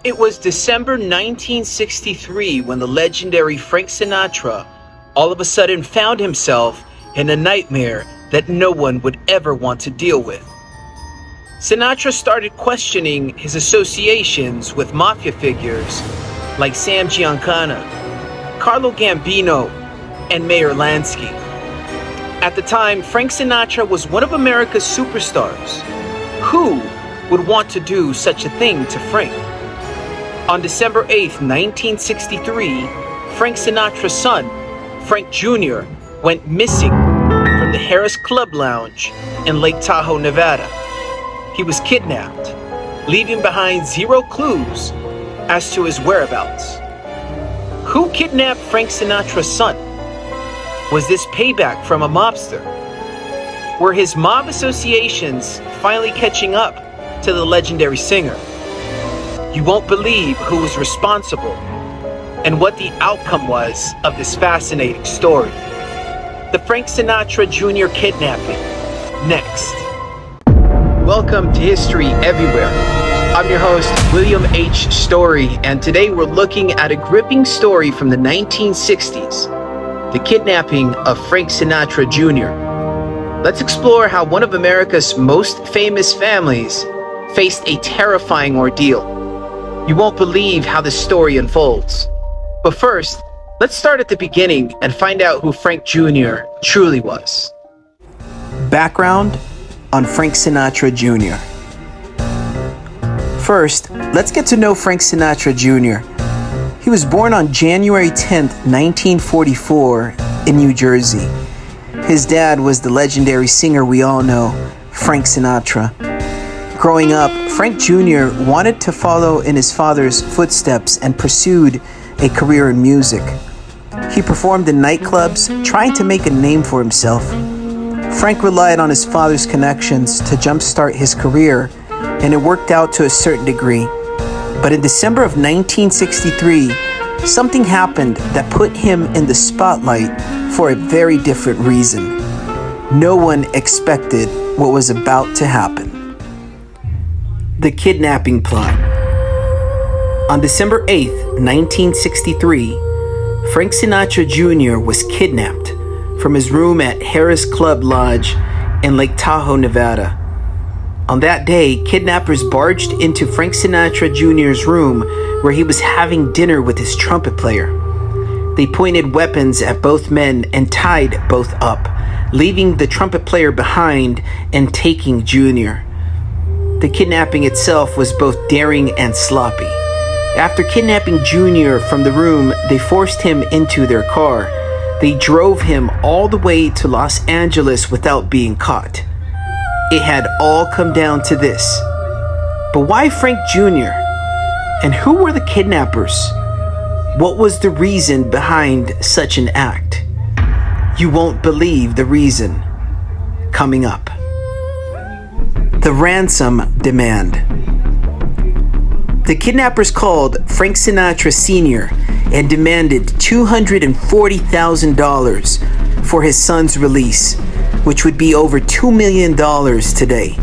It was December 1963 when the legendary Frank Sinatra all of a sudden found himself in a nightmare that no one would ever want to deal with. Sinatra started questioning his associations with Mafia figures like Sam Giancana, Carlo Gambino, and Mayor Lansky. At the time, Frank Sinatra was one of America's superstars. Who would want to do such a thing to Frank? On December 8th, 1963, Frank Sinatra's son, Frank Jr., went missing from the Harris Club Lounge in Lake Tahoe, Nevada. He was kidnapped, leaving behind zero clues as to his whereabouts. Who kidnapped Frank Sinatra's son? Was this payback from a mobster? Were his mob associations finally catching up to the legendary singer? You won't believe who was responsible and what the outcome was of this fascinating story. The Frank Sinatra Jr Kidnapping. Next. Welcome to History Everywhere. I'm your host, William H. Story, and today we're looking at a gripping story from the 1960s, the kidnapping of Frank Sinatra Jr. Let's explore how one of America's most famous families faced a terrifying ordeal. You won't believe how this story unfolds. But first, let's start at the beginning and find out who Frank Jr. truly was. Background on Frank Sinatra Jr. First, let's get to know Frank Sinatra Jr. He was born on January 10th, 1944 in New Jersey. His dad was the legendary singer we all know, Frank Sinatra. Growing up, Frank Jr. wanted to follow in his father's footsteps and pursued a career in music. He performed in nightclubs, trying to make a name for himself. Frank relied on his father's connections to jumpstart his career, and it worked out to a certain degree. But in December of 1963, something happened that put him in the spotlight for a very different reason. No one expected what was about to happen. The kidnapping plot. On December 8th, 1963, Frank Sinatra Jr. was kidnapped from his room at Harris Club Lodge in Lake Tahoe, Nevada. On that day, kidnappers barged into Frank Sinatra Jr.'s room where he was having dinner with his trumpet player. They pointed weapons at both men and tied both up, leaving the trumpet player behind and taking Jr. The kidnapping itself was both daring and sloppy. After kidnapping Jr. from the room, they forced him into their car. They drove him all the way to Los Angeles without being caught. It had all come down to this. But why Frank Jr.? And who were the kidnappers? What was the reason behind such an act? You won't believe the reason. Coming up. The ransom demand. The kidnappers called Frank Sinatra Sr. and demanded $240,000 for his son's release, which would be over $2 million today.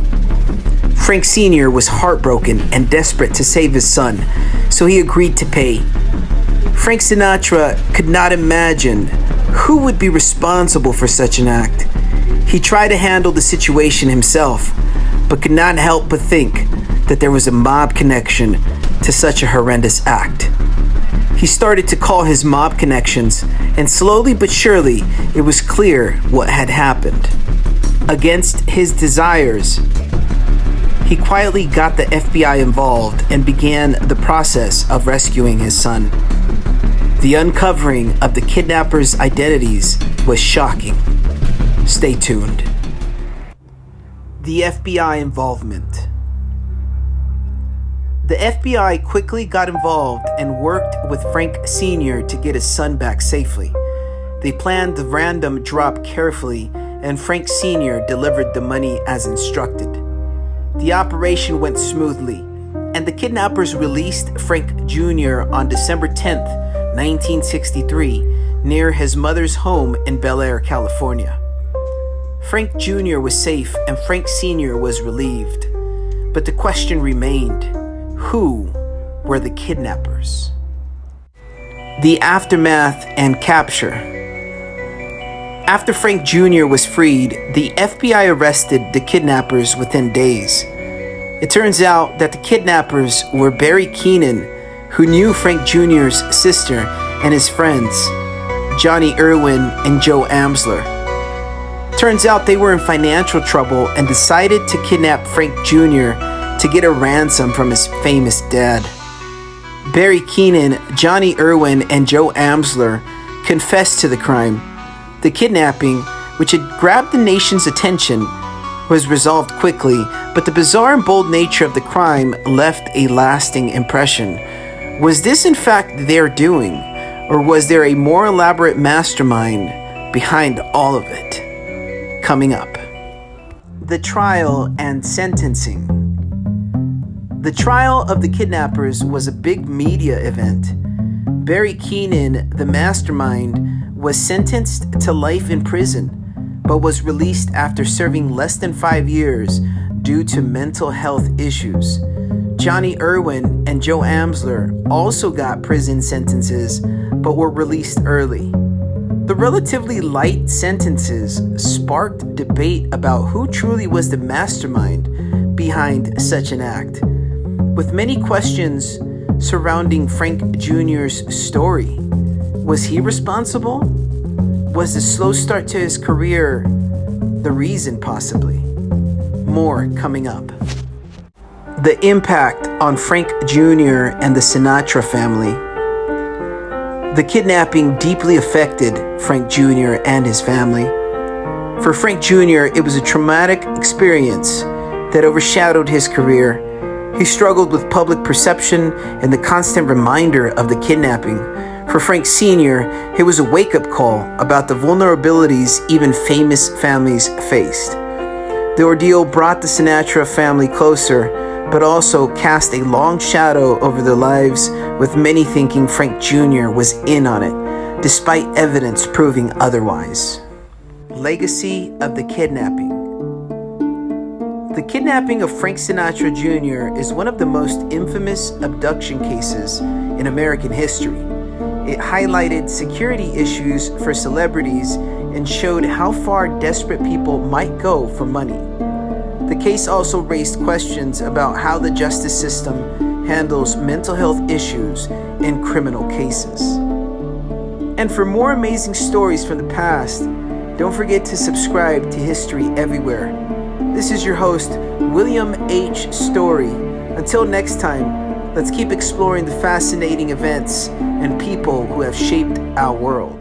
Frank Sr. was heartbroken and desperate to save his son, so he agreed to pay. Frank Sinatra could not imagine who would be responsible for such an act. He tried to handle the situation himself, but could not help but think that there was a mob connection to such a horrendous act. He started to call his mob connections, and slowly but surely, it was clear what had happened. Against his desires, he quietly got the FBI involved and began the process of rescuing his son. The uncovering of the kidnappers' identities was shocking. Stay tuned. The FBI involvement. The FBI quickly got involved and worked with Frank Sr. to get his son back safely. They planned the random drop carefully, and Frank Sr. delivered the money as instructed. The operation went smoothly, and the kidnappers released Frank Jr. on December 10th, 1963, near his mother's home in Bel Air, California. Frank Jr. was safe, and Frank Sr. was relieved. But the question remained, who were the kidnappers. The aftermath and capture. After Frank Jr. was freed, the FBI arrested the kidnappers within days. It turns out that the kidnappers were Barry Keenan, who knew Frank Jr.'s sister, and his friends, Johnny Irwin and Joe Amsler. Turns out they were in financial trouble and decided to kidnap Frank Jr. to get a ransom from his famous dad. Barry Keenan, Johnny Irwin, and Joe Amsler confessed to the crime. The kidnapping, which had grabbed the nation's attention, was resolved quickly, but the bizarre and bold nature of the crime left a lasting impression. Was this in fact their doing, or was there a more elaborate mastermind behind all of it? Coming up. The trial and sentencing. The trial of the kidnappers was a big media event. Barry Keenan, the mastermind, was sentenced to life in prison, but was released after serving less than 5 years due to mental health issues. Johnny Irwin and Joe Amsler also got prison sentences, but were released early. The relatively light sentences sparked debate about who truly was the mastermind behind such an act, with many questions surrounding Frank Jr.'s story. Was he responsible? Was the slow start to his career the reason, possibly? More coming up. The impact on Frank Jr. and the Sinatra family. The kidnapping deeply affected Frank Jr. and his family. For Frank Jr., it was a traumatic experience that overshadowed his career. He struggled with public perception and the constant reminder of the kidnapping. For Frank Sr., it was a wake-up call about the vulnerabilities even famous families faced. The ordeal brought the Sinatra family closer, but also cast a long shadow over their lives, with many thinking Frank Jr. was in on it, despite evidence proving otherwise. Legacy of the kidnapping. The kidnapping of Frank Sinatra Jr. is one of the most infamous abduction cases in American history. It highlighted security issues for celebrities and showed how far desperate people might go for money. The case also raised questions about how the justice system handles mental health issues in criminal cases. And for more amazing stories from the past, don't forget to subscribe to History Everywhere. This is your host, William H. Story. Until next time, let's keep exploring the fascinating events and people who have shaped our world.